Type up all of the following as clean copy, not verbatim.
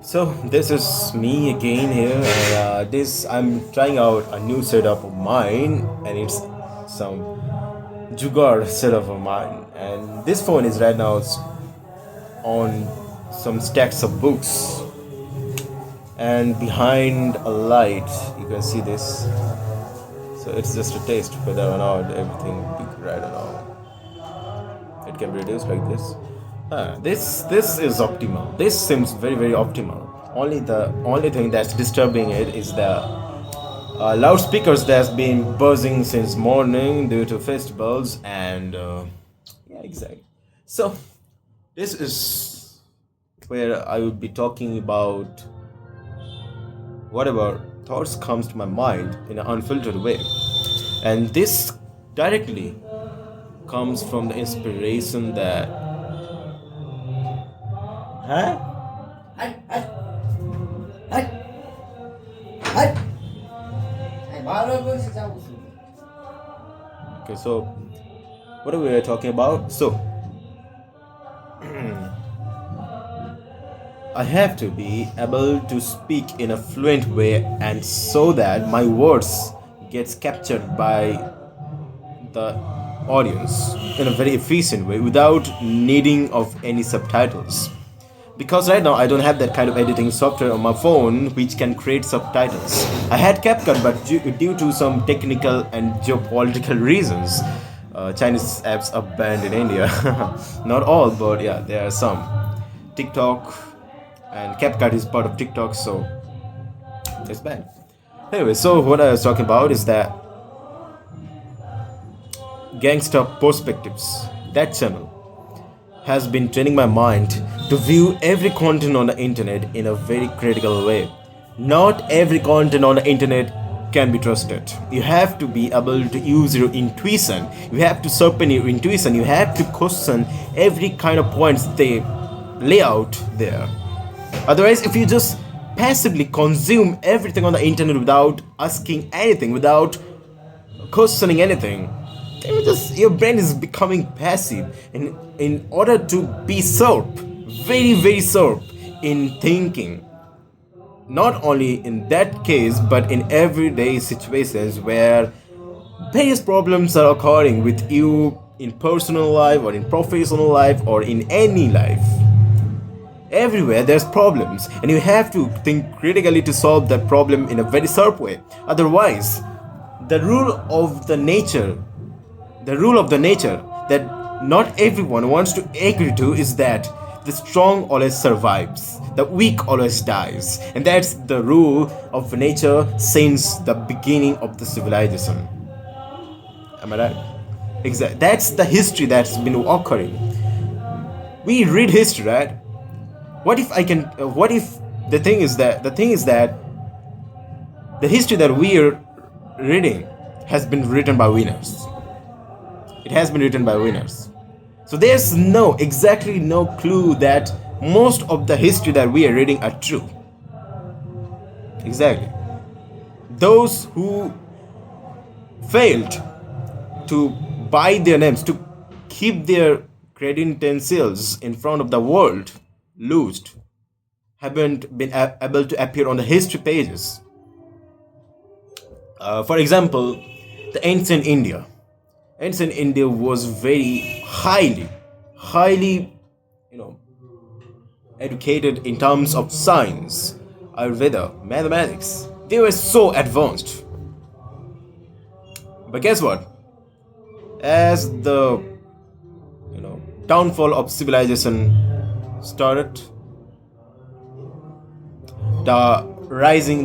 So this is me again here, and this I'm trying out a new setup of mine, and it's some Jugaad setup of mine. And this phone is right now on some stacks of books, and behind a light, you can see this. So it's just a test whether or not everything will be right or not. It can be reduced like this. This is optimal. This seems very optimal. The only thing that's disturbing it is the loudspeakers that's been buzzing since morning due to festivals and yeah, exactly. So this is where I would be talking about whatever thoughts comes to my mind in an unfiltered way, and this directly comes from the inspiration that huh. Hắt, hắt, hắt, hắt. Ay, bağırıyor böyle sen olsun. Okay, so what are we talking about? So I have to be able to speak in a fluent way and so that my words gets captured by the audience in a very efficient way without needing of any subtitles. Because right now I don't have that kind of editing software on my phone which can create subtitles. I had CapCut, but due to some technical and geopolitical reasons, Chinese apps are banned in India. Not all, but yeah, there are some. TikTok and CapCut is part of TikTok, so it's banned. Anyway, so what I was talking about is that Gangster Perspectives, that channel, has been training my mind to view every content on the internet in a very critical way. Not every content on the internet can be trusted. You have to be able to use your intuition. You have to sharpen your intuition. You have to question every kind of points they lay out there. Otherwise, if you just passively consume everything on the internet without asking anything, without questioning anything, your brain is becoming passive, and in order to be sharp, very sharp in thinking, not only in that case but in everyday situations where various problems are occurring with you in personal life or in professional life or in any life. Everywhere there's problems, and you have to think critically to solve that problem in a very sharp way. Otherwise, the rule of the nature the rule of the nature that not everyone wants to agree to is that the strong always survives, the weak always dies, and that's the rule of nature since the beginning of the civilization. Am I right? Exactly. That's the history that's been occurring. We read history, right? What if I can? What if the thing is that the history that we are reading has been written by winners. It has been written by winners. So there's exactly no clue that most of the history that we are reading are true. Exactly. Those who failed to buy their names, to keep their credentials in front of the world, lost, haven't been able to appear on the history pages. For example, the ancient India. Ancient India was very highly, you know, educated in terms of science, Ayurveda, mathematics. They were so advanced. But guess what? As the downfall of civilization started, the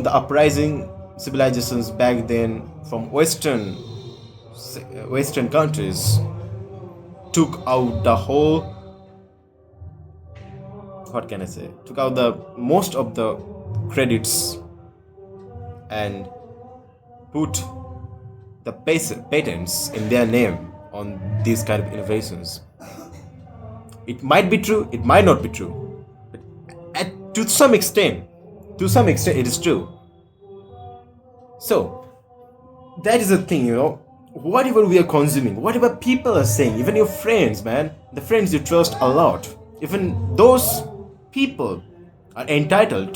uprising civilizations back then from Western countries took out the whole, what can I say, took out the most of the credits and put the patents in their name on these kind of innovations. It might be true, it might not be true, but to some extent it is true. So that is the thing, whatever we are consuming, whatever people are saying, even your friends, man, the friends you trust a lot, even those people are entitled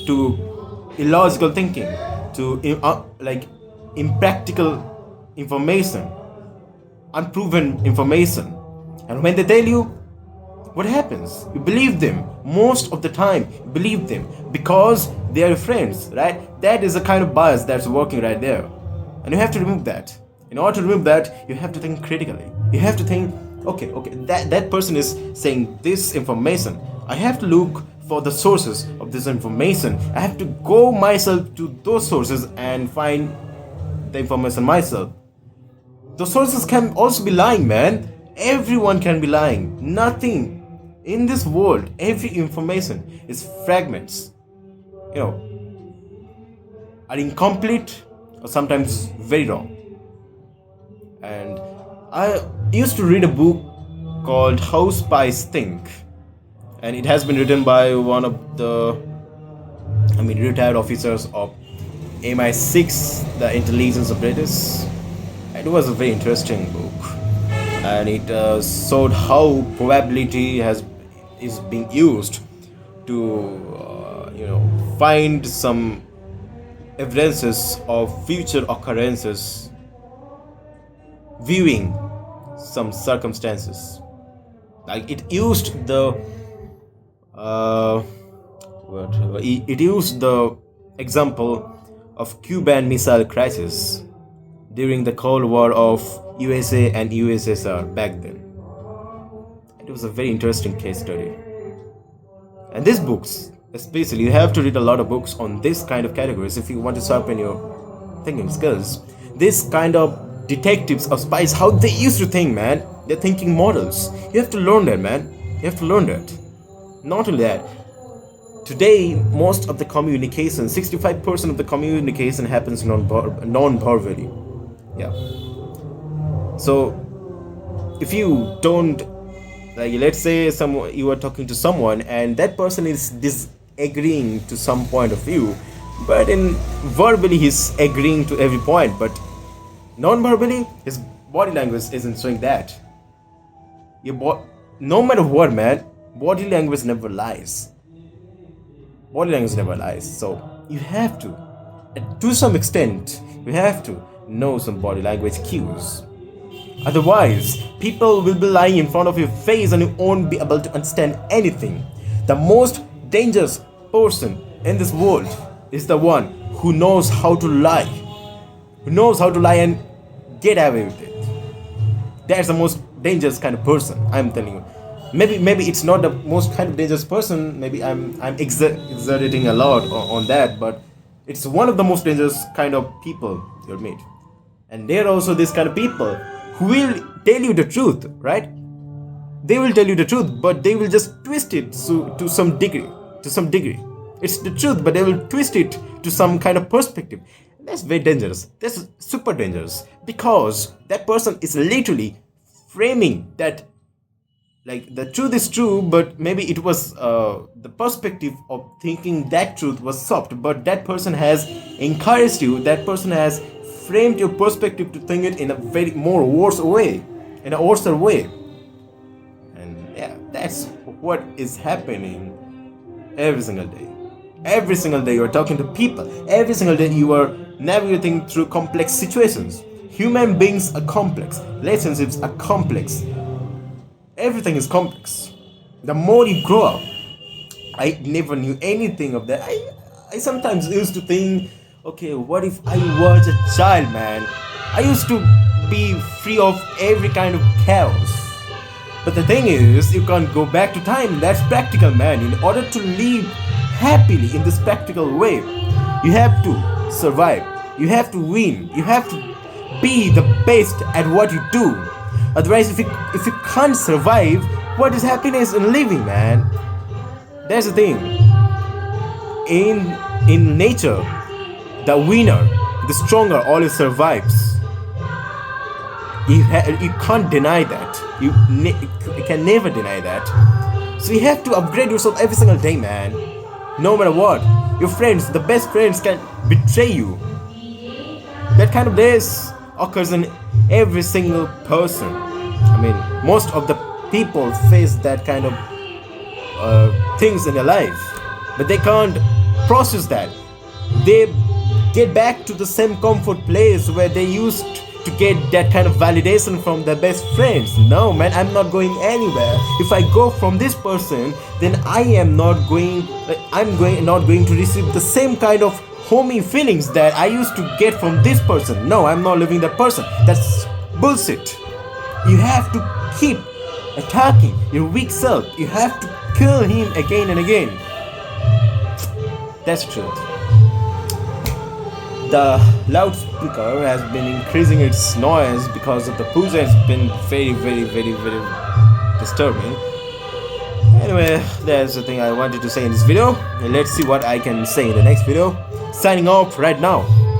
to illogical thinking, to like impractical information, unproven information. And when they tell you, what happens? You believe them. Most of the time, you believe them because they are your friends, right? That is a kind of bias that's working right there. And you have to remove that. In order to remove that, you have to think critically. You have to think, okay, that person is saying this information. I have to look for the sources of this information. I have to go myself to those sources and find the information myself. Those sources can also be lying, man. Everyone can be lying. Nothing in this world, every information is fragments. You know, are incomplete or sometimes very wrong. And I used to read a book called How Spies Think, and it has been written by one of the, retired officers of MI6, the intelligence apparatus. And it was a very interesting book, and it showed how probability is being used to find some evidences of future occurrences, viewing some circumstances. Like it used the it used the example of Cuban Missile Crisis during the Cold War of USA and USSR back then. It was a very interesting case study. And these books, especially, you have to read a lot of books on this kind of categories if you want to sharpen your thinking skills. This kind of detectives or spies, how they used to think, man. They're thinking models. You have to learn that, man. You have to learn that. Not only that, today most of the communication, 65% of the communication happens non-verbally. Yeah. So if you don't, like, let's say you are talking to someone and that person is disagreeing to some point of view, but in verbally he's agreeing to every point, but non-verbally his body language isn't showing that. No matter what, man, body language never lies. Body language never lies. So you have to some extent, you have to know some body language cues. Otherwise, people will be lying in front of your face and you won't be able to understand anything. The most dangerous person in this world is the one who knows how to lie. Who knows how to lie and get away with it. That's the most dangerous kind of person, I'm telling you. Maybe it's not the most kind of dangerous person. Maybe I'm exaggerating a lot on that, but it's one of the most dangerous kind of people you'll meet. And there are also this kind of people who will tell you the truth, right? They will tell you the truth, but they will just twist it to some degree. It's the truth, but they will twist it to some kind of perspective. That's very dangerous. That's super dangerous, because that person is literally framing that, like, the truth is true, but maybe it was the perspective of thinking that truth was soft, but that person has encouraged you, that person has framed your perspective to think it in a very worse way. And yeah, that's what is happening every single day. Every single day you are talking to people. Every single day you are navigating through complex situations. Human beings are complex. Relationships are complex. Everything is complex. The more you grow up, I never knew anything of that. I sometimes used to think, okay, what if I was a child, man? I used to be free of every kind of chaos. But the thing is, you can't go back to time. That's practical, man. In order to live happily in this practical way, you have to survive. You have to win. You have to be the best at what you do. Otherwise, if you can't survive, what is happiness in living, man? That's the thing. In nature, the winner, the stronger, always survives. You can't deny that. You can never deny that. So you have to upgrade yourself every single day, man. No matter what. Your friends, the best friends, can betray you. That kind of days occurs in every single person. I mean, most of the people face that kind of things in their life. but they can't process that. They get back to the same comfort place where they used to get that kind of validation from their best friends. No, man, I'm not going anywhere. If I go from this person, then I'm not going to receive the same kind of homey feelings that I used to get from this person. No, I'm not living that person. That's bullshit. You have to keep attacking your weak self. You have to kill him again and again. That's truth. The loudspeaker has been increasing its noise because of the pooja. Has been very, very, very, very disturbing. Anyway, that's the thing I wanted to say in this video. Let's see what I can say in the next video. Signing off right now.